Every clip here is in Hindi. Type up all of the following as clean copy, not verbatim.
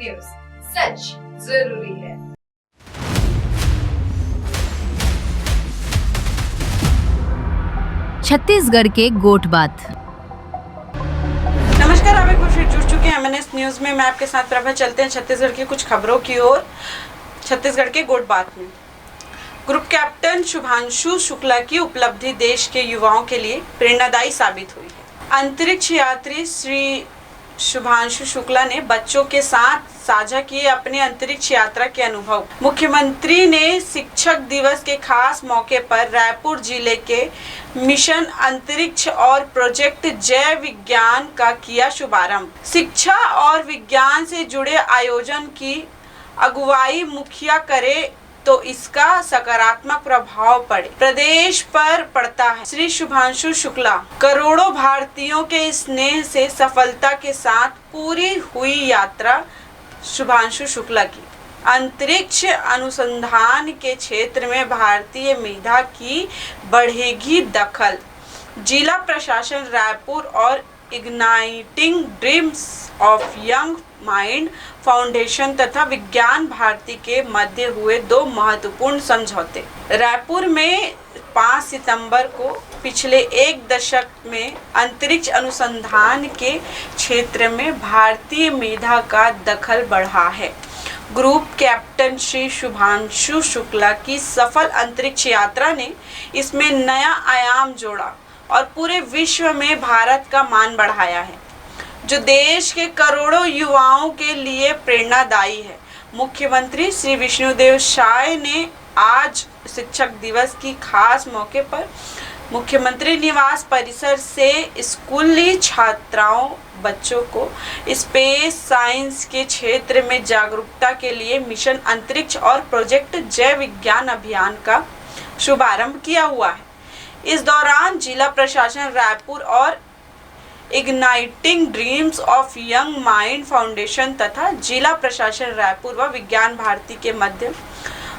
न्यूज, सच जरूरी है। छत्तीसगढ़ के गोट बात। नमस्कार, आप एक बार फिर जुड़ चुके हैं MNS न्यूज में। मैं आपके साथ प्रभा। चलते हैं छत्तीसगढ़ की कुछ खबरों की ओर। छत्तीसगढ़ के गोट बात में ग्रुप कैप्टन शुभांशु शुक्ला की उपलब्धि देश के युवाओं के लिए प्रेरणादायी साबित हुई है। अंतरिक्ष यात्री श्री शुभांशु शुक्ला ने बच्चों के साथ साझा किए अपने अंतरिक्ष यात्रा के अनुभव। मुख्यमंत्री ने शिक्षक दिवस के खास मौके पर रायपुर जिले के मिशन अंतरिक्ष और प्रोजेक्ट जय विज्ञान का किया शुभारंभ। शिक्षा और विज्ञान से जुड़े आयोजन की अगुवाई मुखिया करे तो इसका सकारात्मक प्रभाव प्रदेश पर पड़ता है। श्री शुभांशु शुक्ला करोड़ों भारतीयों के स्नेह से सफलता के साथ पूरी हुई यात्रा शुभांशु शुक्ला की अंतरिक्ष अनुसंधान के क्षेत्र में भारतीय मेधा की बढ़ेगी दखल। जिला प्रशासन रायपुर और igniting dreams of young mind foundation तथा विज्ञान भारती के मध्य हुए दो महत्वपूर्ण समझौते। रायपुर में 5 सितंबर को पिछले एक दशक में अंतरिक्ष अनुसंधान के क्षेत्र में भारतीय मेधा का दखल बढ़ा है। ग्रुप कैप्टन श्री शुभांशु शुक्ला की सफल अंतरिक्ष यात्रा ने इसमें नया आयाम जोड़ा और पूरे विश्व में भारत का मान बढ़ाया है, जो देश के करोड़ों युवाओं के लिए प्रेरणादायी है। मुख्यमंत्री श्री विष्णुदेव साय ने आज शिक्षक दिवस की खास मौके पर मुख्यमंत्री निवास परिसर से स्कूली छात्राओं बच्चों को स्पेस साइंस के क्षेत्र में जागरूकता के लिए मिशन अंतरिक्ष और प्रोजेक्ट जय विज्ञान अभियान का शुभारंभ किया हुआ है। इस दौरान जिला प्रशासन रायपुर और igniting dreams of young mind foundation तथा जिला प्रशासन रायपुर व विज्ञान भारती के मध्य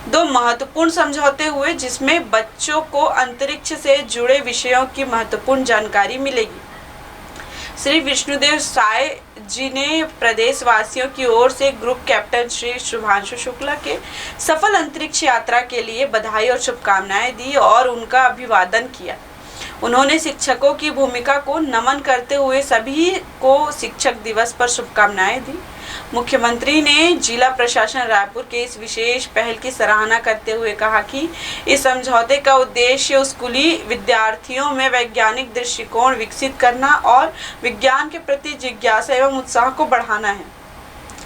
दो महत्वपूर्ण समझौते हुए, जिसमें बच्चों को अंतरिक्ष से जुड़े विषयों की महत्वपूर्ण जानकारी मिलेगी। श्री विष्णुदेव साय जी ने प्रदेशवासियों की ओर से ग्रुप कैप्टन श्री शुभांशु शुक्ला के सफल अंतरिक्ष यात्रा के लिए बधाई और शुभकामनाएं दी और उनका अभिवादन किया। उन्होंने शिक्षकों की भूमिका को नमन करते हुए सभी को शिक्षक दिवस पर शुभकामनाएं दी। मुख्यमंत्री ने जिला प्रशासन रायपुर के इस विशेष पहल की सराहना करते हुए कहा कि इस समझौते का उद्देश्य स्कूली विद्यार्थियों में वैज्ञानिक दृष्टिकोण विकसित करना और विज्ञान के प्रति जिज्ञासा एवं उत्साह को बढ़ाना है।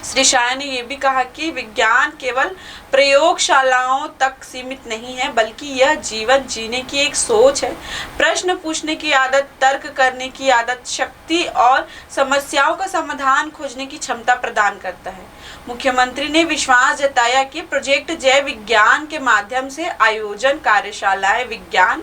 श्री शाह ने यह भी कहा कि विज्ञान केवल प्रयोगशालाओं तक सीमित नहीं है, बल्कि यह जीवन जीने की एक सोच है। प्रश्न पूछने की आदत, तर्क करने की आदत, शक्ति और समस्याओं का समाधान खोजने की क्षमता प्रदान करता है। मुख्यमंत्री ने विश्वास जताया कि प्रोजेक्ट जय विज्ञान के माध्यम से आयोजन, कार्यशालाएं, विज्ञान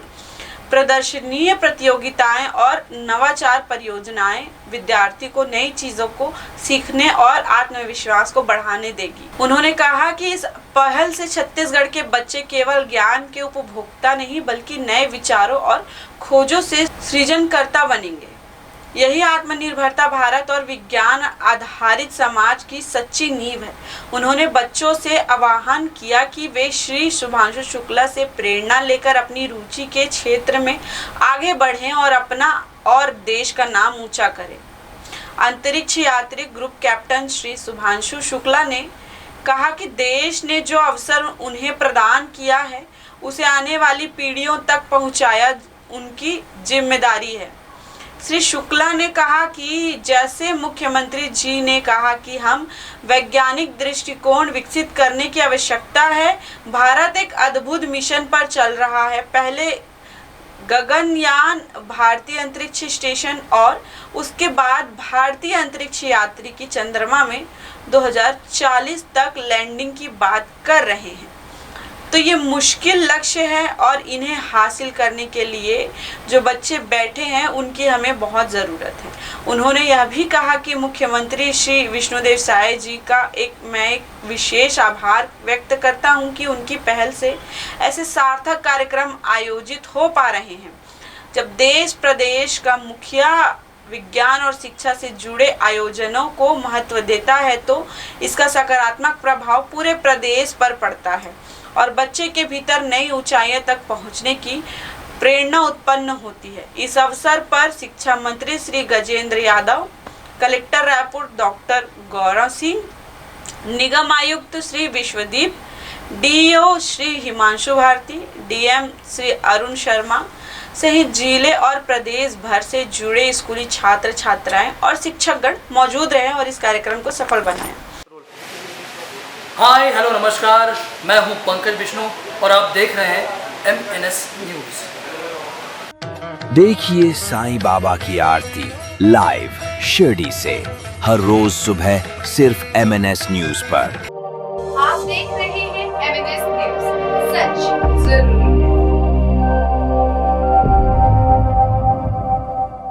प्रदर्शनीय प्रतियोगिताएं और नवाचार परियोजनाएं विद्यार्थी को नई चीजों को सीखने और आत्मविश्वास को बढ़ाने देगी। उन्होंने कहा कि इस पहल से छत्तीसगढ़ के बच्चे केवल ज्ञान के उपभोक्ता नहीं, बल्कि नए विचारों और खोजों से सृजनकर्ता बनेंगे। यही आत्मनिर्भरता भारत और विज्ञान आधारित समाज की सच्ची नींव है। उन्होंने बच्चों से आह्वान किया कि वे श्री शुभांशु शुक्ला से प्रेरणा लेकर अपनी रुचि के क्षेत्र में आगे बढ़ें और अपना और देश का नाम ऊंचा करें। अंतरिक्ष यात्री ग्रुप कैप्टन श्री शुभांशु शुक्ला ने कहा कि देश ने जो अवसर उन्हें प्रदान किया है, उसे आने वाली पीढ़ियों तक पहुंचाया उनकी जिम्मेदारी है। श्री शुक्ला ने कहा कि जैसे मुख्यमंत्री जी ने कहा कि हम वैज्ञानिक दृष्टिकोण विकसित करने की आवश्यकता है। भारत एक अद्भुत मिशन पर चल रहा है। पहले गगनयान, भारतीय अंतरिक्ष स्टेशन और उसके बाद भारतीय अंतरिक्ष यात्री की चंद्रमा में 2040 तक लैंडिंग की बात कर रहे हैं। तो ये मुश्किल लक्ष्य है और इन्हें हासिल करने के लिए जो बच्चे बैठे हैं उनकी हमें बहुत ज़रूरत है। उन्होंने यह भी कहा कि मुख्यमंत्री श्री विष्णुदेव साय जी का मैं एक विशेष आभार व्यक्त करता हूं कि उनकी पहल से ऐसे सार्थक कार्यक्रम आयोजित हो पा रहे हैं। जब देश प्रदेश का मुखिया विज्ञान और शिक्षा से जुड़े आयोजनों को महत्व देता है तो इसका सकारात्मक प्रभाव पूरे प्रदेश पर पड़ता है और बच्चे के भीतर नई ऊंचाइयों तक पहुंचने की प्रेरणा उत्पन्न होती है। इस अवसर पर शिक्षा मंत्री श्री गजेंद्र यादव, कलेक्टर रायपुर डॉक्टर गौरव सिंह, निगम आयुक्त श्री विश्वदीप, डीईओ श्री हिमांशु भारती, डीएम श्री अरुण शर्मा सहित जिले और प्रदेश भर से जुड़े स्कूली छात्र छात्राएं और शिक्षकगण मौजूद रहे और इस कार्यक्रम को सफल बनाया। हाय हेलो नमस्कार, मैं हूं पंकज विष्णु और आप देख रहे हैं MNS न्यूज़। देखिए साईं बाबा की आरती लाइव शिरडी से हर रोज सुबह सिर्फ MNS न्यूज़ पर।